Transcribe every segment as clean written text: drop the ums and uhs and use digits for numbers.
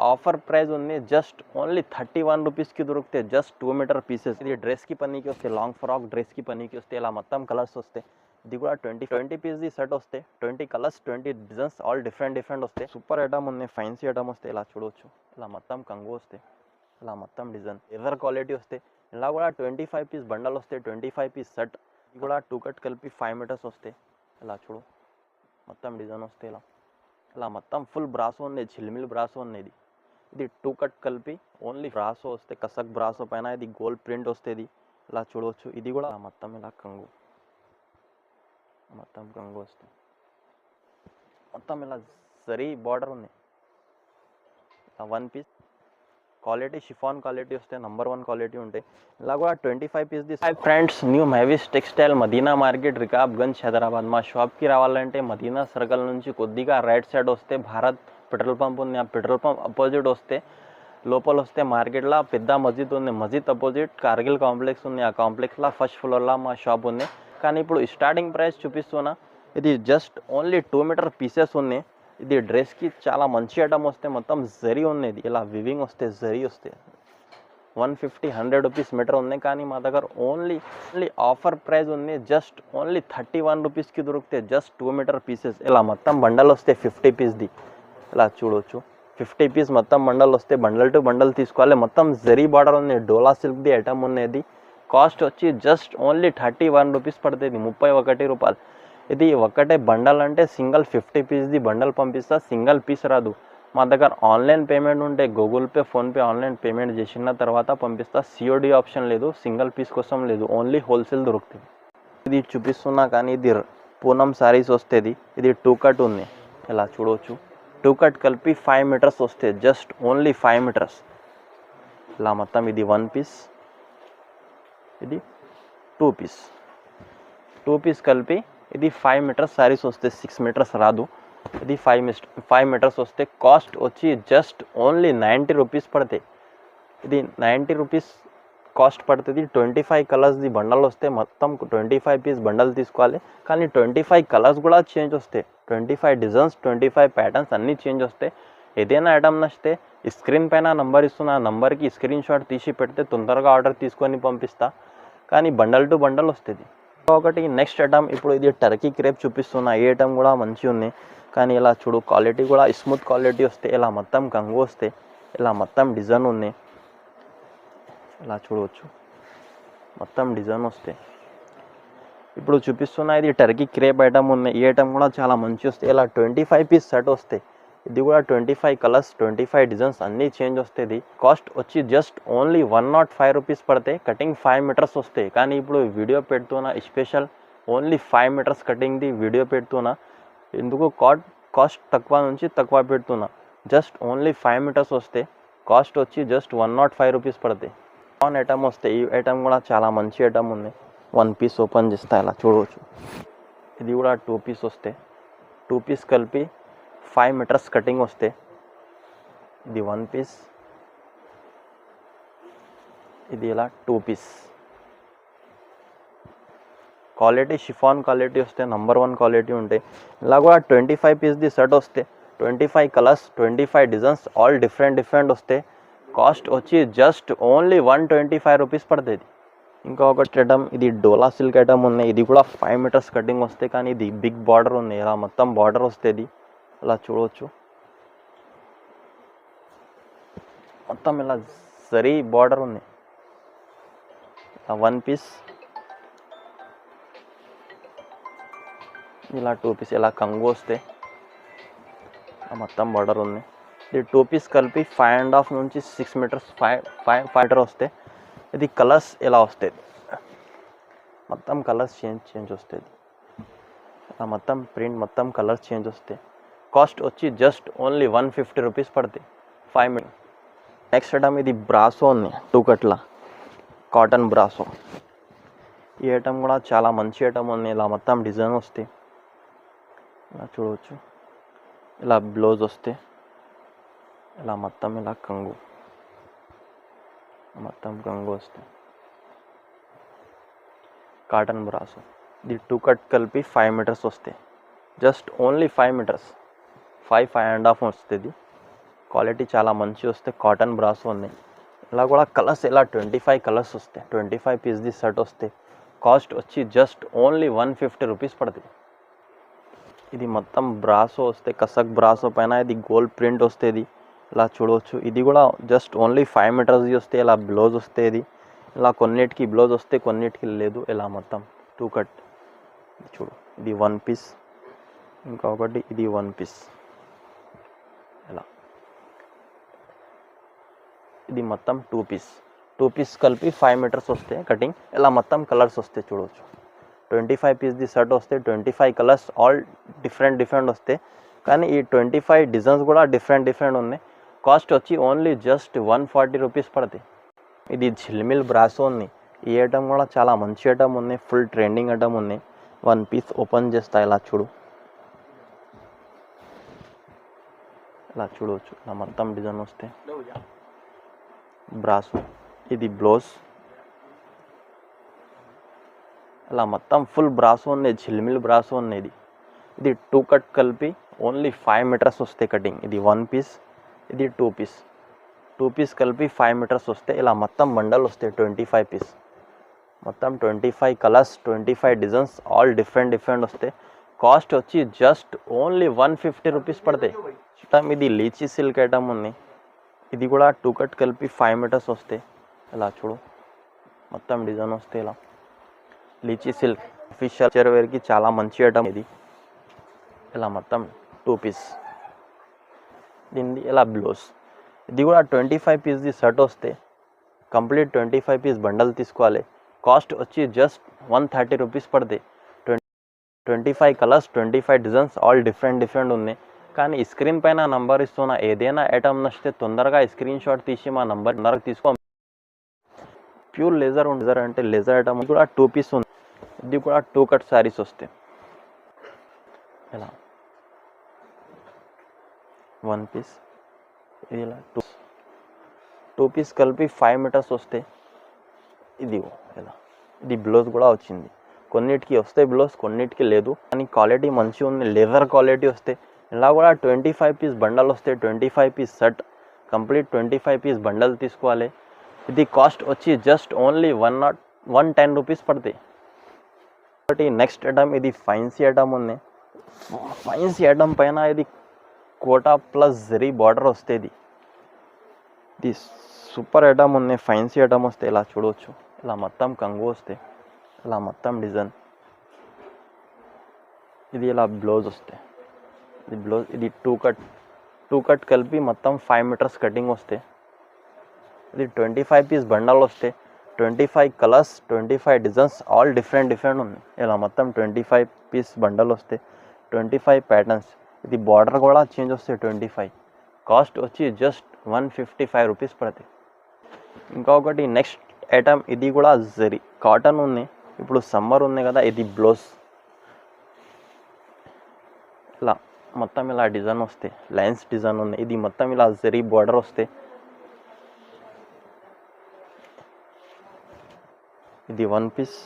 Offer price ఉంది. Just only 31 రూపీస్కి దొరుకుతాయి. Just 2 meter pieces. ఇది డ్రెస్కి పనికి వస్తాయి, లాంగ్ ఫ్రాక్ డ్రెస్కి పనికి వస్తాయి. ఇలా మొత్తం కలర్స్ వస్తాయి. ఇది కూడా 20 పీస్ది సెట్ వస్తాయి. 20 కలర్స్ 20 డిజైన్స్ ఆల్ డిఫరెంట్ వస్తాయి. సూపర్ ఐటమ్ ఉంది, ఫ్యాన్సీ ఐటమ్ వస్తాయి. ఇలా చూడవచ్చు. ఇలా మొత్తం కంగు వస్తాయి. ఇలా మొత్తం డిజైన్ ఎదర్ క్వాలిటీ వస్తాయి. ఇలా కూడా 25 పీస్ బండల్ వస్తాయి. 25 పీస్ సెట్. ఇది కూడా 2 కట్ కలిపి 5 మీటర్స్ వస్తాయి. ఇలా చూడు, మొత్తం డిజైన్ వస్తాయి. ఇలా మొత్తం ఫుల్ బ్రాసో ఉంది, చిల్మిల్ బ్రాసో ఉంది. ఇది 2 కట్ కలిపి ఓన్లీ బ్రాసో వస్తాయి. కసక్ బ్రాసో పైన ఇది గోల్డ్ ప్రింట్ వస్తుంది. ఇలా చూడవచ్చు. ఇది కూడా మొత్తం ఇలా కంగు, మొత్తం కంగు వస్తాయి. మొత్తం ఇలా జరీ బార్డర్ ఉంది. 1 పీస్ క్వాలిటీ షిఫాన్ క్వాలిటీ వస్తాయి. నంబర్ 1 క్వాలిటీ ఉంటాయి. ఇలా కూడా 25 పీస్ది. హాయ్ ఫ్రెండ్స్, న్యూ మెవిస్ టెక్స్టైల్ మదీనా మార్కెట్ రికాబ్గంజ్ హైదరాబాద్. మా షాప్కి రావాలంటే మదీనా సర్కిల్ నుంచి కొద్దిగా రైట్ సైడ్ వస్తే భారత్ పెట్రోల్ పంప్ ఉంది. ఆ పెట్రోల్ పంప్ అపోజిట్ వస్తే లోపల వస్తే మార్కెట్లో పెద్ద మస్జిద్ ఉంది. మస్జిద్ అపోజిట్ కార్గిల్ కాంప్లెక్స్ ఉంది. ఆ కాంప్లెక్స్లో ఫస్ట్ ఫ్లోర్లో మా షాప్ ఉంది. కానీ ఇప్పుడు స్టార్టింగ్ ప్రైస్ చూపిస్తున్నా. ఇది జస్ట్ ఓన్లీ 2 మీటర్ పీసెస్ ఉన్నాయి. ఇది డ్రెస్కి చాలా మంచి ఐటమ్ వస్తే మొత్తం జరీ ఉంది. ఇలా వివింగ్ వస్తే జరీ వస్తే 150-100 రూపీస్ మీటర్ ఉంది. కానీ మా దగ్గర ఓన్లీ ఆఫర్ ప్రైస్ ఉంది. జస్ట్ ఓన్లీ 31 రూపీస్కి దొరుకుతాయి. Just 2 meter pieces. ఇలా మొత్తం బండల్ వస్తాయి 50 పీస్ది. ఇలా చూడవచ్చు. 50 పీస్ మొత్తం బండల్ వస్తే బండల్ టు బండల్ తీసుకోవాలి. మొత్తం జరీ బార్డర్ ఉంది. డోలా సిల్క్ది ఐటమ్ ఉన్నది. కాస్ట్ వచ్చి జస్ట్ ఓన్లీ 31 రూపీస్ పడుతుంది. 31 రూపాయలు. ఇది ఒకటే బండల్ అంటే సింగిల్ 50 పీస్ది బండల్ పంపిస్తా. సింగిల్ పీస్ రాదు. మా దగ్గర ఆన్లైన్ పేమెంట్ ఉంటే Google pay, PhonePe online payment చేసిన తర్వాత పంపిస్తా. సిఓడి ఆప్షన్ లేదు. సింగిల్ పీస్ కోసం లేదు. ఓన్లీ హోల్సేల్ దొరుకుతుంది. ఇది చూపిస్తున్నా కానీ ఇది పూనం సారీస్ వస్తుంది. ఇది 2 కట్ ఉంది. ఇలా చూడవచ్చు. 2 కట్ కలిపి 5 మీటర్స్ వస్తాయి. జస్ట్ ఓన్లీ 5 మీటర్స్. ఇలా మొత్తం ఇది 1 పీస్, ఇది 2 పీస్. 2 పీస్ కలిపి ఇది 5 మీటర్స్ సారీస్ వస్తే 6 మీటర్స్ రాదు. ఇది 5 మీటర్స్ వస్తే కాస్ట్ వచ్చి జస్ట్ ఓన్లీ 90 రూపీస్ పడతాయి. ఇది 90 రూపీస్ కాస్ట్ పడుతుంది. 25 కలర్స్ది బండల్ వస్తే మొత్తం 25 పీస్ బండల్ తీసుకోవాలి. కానీ 25 కలర్స్ కూడా చేంజ్ వస్తాయి. 25 డిజైన్స్, 25 ప్యాటర్న్స్ అన్నీ చేంజ్ వస్తాయి. ఏదైనా ఐటమ్ నచ్చితే స్క్రీన్ పైన నంబర్ ఇస్తున్నా. ఆ నంబర్కి స్క్రీన్ షాట్ తీసి పెడితే తొందరగా ఆర్డర్ తీసుకొని పంపిస్తా. కానీ బండల్ టు బండల్ వస్తుంది. ఒకటి నెక్స్ట్ ఐటమ్ ఇప్పుడు ఇది టర్కీ క్రేప్ చూపిస్తున్నా. ఈ ఐటమ్ కూడా మంచిగా ఉంది. కానీ ఇలా చూడు, క్వాలిటీ కూడా స్మూత్ క్వాలిటీ వస్తే. ఇలా మొత్తం కంగు వస్తే. ఇలా మొత్తం డిజైన్ ఉంది. ఇలా చూడవచ్చు. మొత్తం డిజైన్ వస్తే. ఇప్పుడు చూపిస్తున్నా ఇది టర్కీ క్రేప్ ఐటమ్ ఉంది. ఈ ఐటమ్ కూడా చాలా మంచి వస్తాయి. ఇలా 25 పీస్ సెట్ వస్తాయి. ఇది కూడా 25 కలర్స్, 25 డిజైన్స్ అన్నీ చేంజ్ వస్తుంది. కాస్ట్ వచ్చి జస్ట్ ఓన్లీ 105 రూపీస్ పడతాయి. కటింగ్ 5 మీటర్స్ వస్తాయి. కానీ ఇప్పుడు వీడియో పెడుతున్నా స్పెషల్ ఓన్లీ 5 మీటర్స్ కటింగ్ది వీడియో పెడుతున్నా. ఎందుకు కాస్ట్ తక్కువ నుంచి తక్కువ పెడుతున్నా. జస్ట్ ఓన్లీ 5 మీటర్స్ వస్తే కాస్ట్ వచ్చి జస్ట్ 105 రూపీస్ పడతాయి. ఐటమ్ వస్తాయి. ఈ ఐటమ్ కూడా చాలా మంచి ఐటమ్ ఉంది. 1 పీస్ ఓపెన్ చేస్తా. ఇలా చూడవచ్చు. ఇది కూడా 2 పీస్ వస్తాయి. 2 పీస్ కలిపి 5 మీటర్స్ కటింగ్ వస్తే. ఇది 1 పీస్, ఇది ఇలా 2 పీస్. క్వాలిటీ షిఫాన్ క్వాలిటీ వస్తే. నంబర్ 1 క్వాలిటీ ఉంటాయి. ఇలా కూడా 25 పీస్ది సెట్ వస్తే. 25 కలర్స్, 25 డిజైన్స్ ఆల్ డిఫరెంట్ వస్తాయి. కాస్ట్ వచ్చి జస్ట్ ఓన్లీ 125 రూపీస్ పడుతుంది. ఇంకొకటి ఐటమ్ ఇది డోలా సిల్క్ ఐటమ్ ఉన్నాయి. ఇది కూడా 5 మీటర్స్ కటింగ్ వస్తాయి. కానీ ఇది బిగ్ బార్డర్ ఉంది. ఇలా మొత్తం బార్డర్ వస్తుంది. ఇలా చూడవచ్చు. మొత్తం ఇలా జరీ బార్డర్ ఉంది. 1 పీస్, ఇలా 2 పీస్. ఇలా కంగు వస్తే. మొత్తం బార్డర్ ఉంది. ఇది 2 పీస్ కలిపి 5.5 నుంచి 6 మీటర్స్ 5 మీటర్ వస్తే. ఇది కలర్స్ ఇలా వస్తుంది. మొత్తం కలర్స్ చేంజ్ వస్తుంది. మొత్తం ప్రింట్ మొత్తం కలర్స్ చేంజ్ వస్తాయి. కాస్ట్ వచ్చి జస్ట్ ఓన్లీ 150 రూపీస్ పడుతుంది. 5 మీటర్. నెక్స్ట్ ఐటమ్ ఇది బ్రాసో ఉంది. 2 కట్ల కాటన్ బ్రాసో. ఈ ఐటమ్ కూడా చాలా మంచి ఐటమ్ ఉంది. ఇలా మొత్తం డిజైన్ వస్తాయి. ఇలా చూడవచ్చు. ఇలా బ్లౌజ్ వస్తే. ఇలా మొత్తం ఇలా కంగు, మొత్తం కంగు వస్తే. Cotton brasso. ఇది 2 కట్ కలిపి 5 మీటర్స్ వస్తాయి. జస్ట్ ఓన్లీ 5 మీటర్స్, 5.5 వస్తుంది. క్వాలిటీ చాలా మంచి వస్తే కాటన్ బ్రాస్ ఉంది. ఇలా కూడా కలర్స్ ఇలా 25 కలర్స్ వస్తాయి. 25 పీస్ది షర్ట్ వస్తే కాస్ట్ వచ్చి జస్ట్ ఓన్లీ 150 రూపీస్ పడుతుంది. ఇది మొత్తం బ్రాసో వస్తే కసక్ బ్రాసో పైన ఇది గోల్డ్ ప్రింట్ వస్తుంది. ఇలా చూడవచ్చు. ఇది కూడా జస్ట్ ఓన్లీ 5 మీటర్స్ది వస్తే ఇలా బ్లౌజ్ వస్తే ఇది ఇలా కొన్నిటికి బ్లౌజ్ వస్తే కొన్నిటికి లేదు. ఇలా మొత్తం 2 కట్ చూడు. ఇది 1 పీస్, ఇంకొకటి ఇది 1 పీస్. ఇలా ఇది మొత్తం 2 పీస్ కలిపి 5 మీటర్స్ వస్తాయి కటింగ్. ఇలా మొత్తం కలర్స్ వస్తాయి చూడవచ్చు. 25 పీస్ది షర్ట్ వస్తే 25 కలర్స్ ఆల్ డిఫరెంట్ వస్తాయి. కానీ ఈ 25 డిజైన్స్ కూడా డిఫరెంట్ ఉన్నాయి. కాస్ట్ వచ్చి ఓన్లీ జస్ట్ 140 రూపీస్ పడుతుంది. ఇది ఝిల్మిల్ బ్రాసో ఉంది. ఈ ఐటమ్ కూడా చాలా మంచి ఐటమ్ ఉంది. ఫుల్ ట్రెండింగ్ ఐటమ్ ఉంది. 1 పీస్ ఓపెన్ చేస్తా. ఇలా చూడు. ఇలా చూడవచ్చు. ఇలా మొత్తం డిజైన్ వస్తే బ్రాసో. ఇది బ్లౌజ్. ఇలా మొత్తం ఫుల్ బ్రాసో ఉంది. ఝిల్మిల్ బ్రాసో ఉంది. ఇది 2 కట్ కలిపి ఓన్లీ 5 మీటర్స్ వస్తాయి కటింగ్. ఇది 1 పీస్, ఇది 2 పీస్ కలిపి 5 మీటర్స్ వస్తాయి. ఇలా మొత్తం బండల్ వస్తాయి 25 పీస్. మొత్తం 25 కలర్స్, 25 డిజైన్స్ ఆల్ డిఫరెంట్ వస్తాయి. కాస్ట్ వచ్చి జస్ట్ ఓన్లీ 150 రూపీస్ పడతాయి. ఇది లీచీ సిల్క్ ఐటమ్ ఉంది. ఇది కూడా 2 కట్ కలిపి 5 మీటర్స్ వస్తాయి. ఇలా చూడు. మొత్తం డిజైన్ వస్తాయి. ఇలా లీచీ సిల్క్ అఫీషియల్ వేర్కి చాలా మంచి ఐటమ్ ఇది. ఇలా మొత్తం 2 పీస్. దీనిది ఇలా బ్లౌజ్. ఇది కూడా 25 పీస్ది షర్ట్ వస్తే కంప్లీట్ 25 పీస్ బండల్ తీసుకోవాలి. కాస్ట్ వచ్చి జస్ట్ 130 రూపీస్ పడుతుంది. 25 కలర్స్, 25 డిజైన్స్ ఆల్ డిఫరెంట్ ఉన్నాయి. కానీ స్క్రీన్ పైన నంబర్ ఇస్తున్న ఏదైనా ఐటమ్ నచ్చితే తొందరగా స్క్రీన్ షాట్ తీసి మా నంబర్ తీసుకో. ప్యూర్ లేజర్ అంటే లేజర్ ఐటమ్. ఇది కూడా 2 పీస్ ఉంది. ఇది కూడా 2 కట్ శారీస్ వస్తాయి. ఇలా 1 పీస్, ఇది ఇలా 2 పీస్ కలిపి 5 మీటర్స్ వస్తాయి. ఇది ఇలా ఇది బ్లౌజ్ కూడా వచ్చింది. కొన్నిటికి వస్తాయి బ్లౌజ్, కొన్నిటికి లేదు. కానీ క్వాలిటీ మంచిగా ఉంది. లేజర్ క్వాలిటీ వస్తాయి. ఇలా కూడా 25 పీస్ బండల్ వస్తాయి. 25 piece shirt complete 25 piece bundle తీసుకోవాలి. ఇది కాస్ట్ వచ్చి జస్ట్ ఓన్లీ 110 రూపీస్ పడుతుంది. ఒకటి నెక్స్ట్ ఐటమ్ ఇది ఫ్యాన్సీ ఐటమ్ ఉంది. ఫ్యాన్సీ ఐటమ్ పైన ఇది కోటా ప్లస్ జరీ బార్డర్ వస్తుంది. ఇది సూపర్ ఐటమ్ ఉంది. ఫ్యాన్సీ ఐటమ్ వస్తే ఇలా చూడవచ్చు. ఇలా మొత్తం కంగు వస్తాయి. ఇలా మొత్తం డిజైన్. ఇది ఇలా బ్లౌజ్ వస్తాయి. ఇది బ్లౌజ్. ఇది 2 కట్ కలిపి మొత్తం 5 మీటర్స్ కటింగ్ వస్తాయి. ఇది 25 పీస్ బండల్ వస్తాయి. 25 కలర్స్, 25 డిజైన్స్ ఆల్ డిఫరెంట్ ఉన్నాయి. ఇలా మొత్తం 25 పీస్ బండల్ వస్తాయి. 25 ప్యాటర్న్స్. ఇది బార్డర్ కూడా చేంజ్ వస్తాయి 25. కాస్ట్ వచ్చి జస్ట్ 155 రూపీస్ పడుతుంది. ఇంకొకటి నెక్స్ట్ ఐటమ్ ఇది కూడా జరీ కాటన్ ఉంది. ఇప్పుడు సమ్మర్ ఉంది కదా. ఇది బ్లౌజ్. ఇలా మొత్తం ఇలా డిజైన్ వస్తాయి. లైన్స్ డిజైన్ ఉంది. ఇది మొత్తం ఇలా జరీ బార్డర్ వస్తాయి. ఇది 1 పీస్,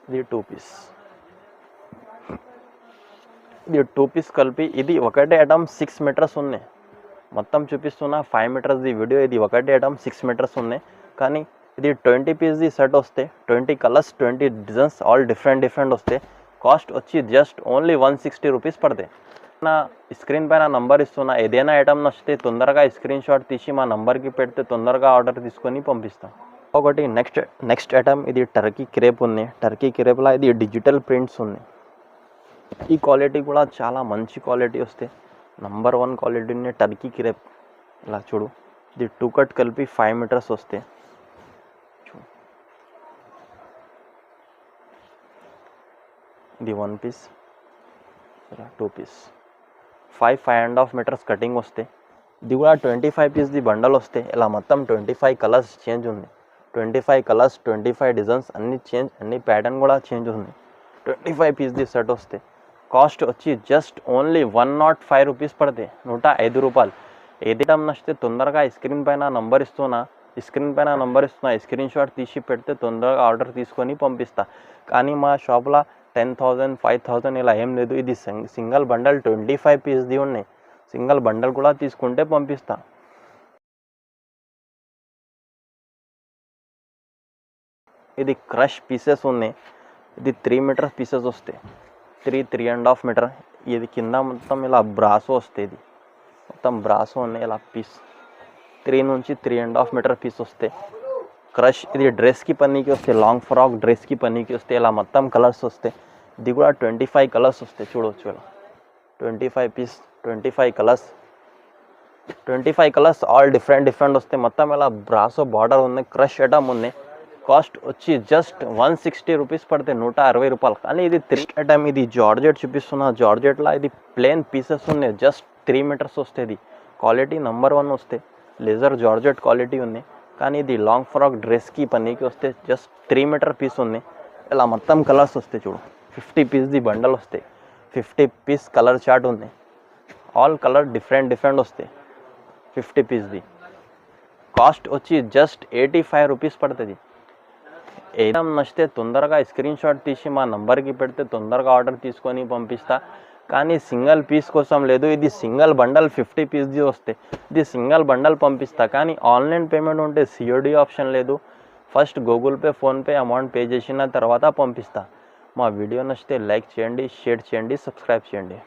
ఇది 2 పీస్. ఇది 2 పీస్ కలిపి ఇది ఒకటే ఐటమ్ 6 మీటర్స్ ఉన్నాయి. మొత్తం చూపిస్తున్నా 5 మీటర్స్ది వీడియో. ఇది ఒకటే ఐటమ్ 6 మీటర్స్ ఉన్నాయి. కానీ ఇది 20 పీస్ది సెట్ వస్తే 20 కలర్స్, 20 డిజైన్స్ ఆల్ డిఫరెంట్ వస్తాయి. కాస్ట్ వచ్చి జస్ట్ ఓన్లీ 160 రూపీస్ పడతాయి. నా స్క్రీన్ పైన నంబర్ ఇస్తున్నా. ఏదైనా ఐటమ్ నచ్చితే తొందరగా స్క్రీన్ షాట్ తీసి మా నంబర్కి పెడితే తొందరగా ఆర్డర్ తీసుకొని పంపిస్తాం. ఒకటి నెక్స్ట్ ఐటమ్ ఇది టర్కీ క్రేప్ ఉంది. టర్కీ క్రేప్లో ఇది డిజిటల్ ప్రింట్స్ ఉంది. ఈ క్వాలిటీ కూడా చాలా మంచి క్వాలిటీ వస్తాయి. నంబర్ 1 క్వాలిటీని టర్కీ క్రేప్. ఇలా చూడు. ఇది 2 కట్ కలిపి 5 మీటర్స్ వస్తాయి. ఇది 1 పీస్, ఇలా 2 పీస్. 5.5 మీటర్స్ కటింగ్ వస్తాయి. ఇది కూడా 25 పీస్ది బండల్ వస్తాయి. ఇలా మొత్తం 25 కలర్స్ చేంజ్ ఉంది. 25 కలర్స్, 25 డిజైన్స్ అన్ని చేంజ్, అన్ని ప్యాటర్న్ కూడా చేంజ్ ఉంది. 25 పీస్ది సెట్ వస్తాయి. కాస్ట్ వచ్చి జస్ట్ ఓన్లీ 105 రూపీస్ పడతాయి. 105 రూపాయలు. ఏది ఐటమ్ నచ్చితే తొందరగా స్క్రీన్ పైన నంబర్ ఇస్తున్నా. స్క్రీన్ షాట్ తీసి పెడితే తొందరగా ఆర్డర్ తీసుకొని పంపిస్తా. కానీ మా షాప్లో 10,000, 5,000 ఇలా ఏం లేదు. ఇది సింగిల్ బండల్ 25 పీస్ది ఉన్నాయి. సింగిల్ బండల్ కూడా తీసుకుంటే పంపిస్తా. ఇది క్రష్ పీసెస్ ఉన్నాయి. ఇది 3 మీటర్ పీసెస్ వస్తాయి. 3.5 మీటర్. ఇది కింద మొత్తం ఇలా బ్రాసో వస్తాయి. ఇది మొత్తం బ్రాసో ఉన్నాయి. ఇలా పీస్ 3 నుంచి 3.5 మీటర్ పీస్ వస్తాయి. క్రష్ ఇది డ్రెస్కి పన్నీకి వస్తాయి. లాంగ్ ఫ్రాక్ డ్రెస్కి పన్నీకి వస్తాయి. ఇలా మొత్తం కలర్స్ వస్తాయి. ఇది కూడా 25 కలర్స్ వస్తాయి. చూడవచ్చు ఇలా 25 piece 25 colours 25 colours all different వస్తాయి. మొత్తం ఇలా బ్రాసో బార్డర్ ఉన్నాయి. క్రష్ ఐటమ్ ఉన్నాయి. కాస్ట్ వచ్చి జస్ట్ 160 రూపీస్ పడతాయి, 160 రూపాయలు. కానీ ఇది 3 ఐటమ్. ఇది జార్జెట్ చూపిస్తున్నా. జార్జెట్లో ఇది ప్లేన్ పీసెస్ ఉన్నాయి. జస్ట్ 3 మీటర్స్ వస్తుంది. క్వాలిటీ నెంబర్ 1 వస్తాయి. లెజర్ జార్జెట్ క్వాలిటీ ఉంది. కానీ ఇది లాంగ్ ఫ్రాక్ డ్రెస్కి పన్నీకి వస్తే జస్ట్ 3 మీటర్ పీస్ ఉంది. ఇలా మొత్తం కలర్స్ వస్తాయి. చూడు 50 పీస్ది బండల్ వస్తాయి. 50 పీస్ కలర్ చార్ట్ ఉంది. ఆల్ కలర్ డిఫరెంట్ వస్తాయి. 50 పీస్ది కాస్ట్ వచ్చి జస్ట్ 85 రూపీస్ పడుతుంది. ఏదైనా నచ్చితే తొందరగా స్క్రీన్ షాట్ తీసి మా నంబర్కి పెడితే తొందరగా ఆర్డర్ తీసుకొని పంపిస్తా. కానీ సింగిల్ పీస్ కోసం లేదు. ఇది సింగిల్ బండల్ 50 పీస్ది వస్తే ఇది సింగిల్ బండల్ పంపిస్తా. కానీ ఆన్లైన్ పేమెంట్ ఉంటే COD ఆప్షన్ లేదు. First Google pay, PhonePe amount pay చేసిన తర్వాత పంపిస్తా. మా వీడియో నచ్చితే లైక్ చేయండి, షేర్ చేయండి, సబ్స్క్రైబ్ చేయండి.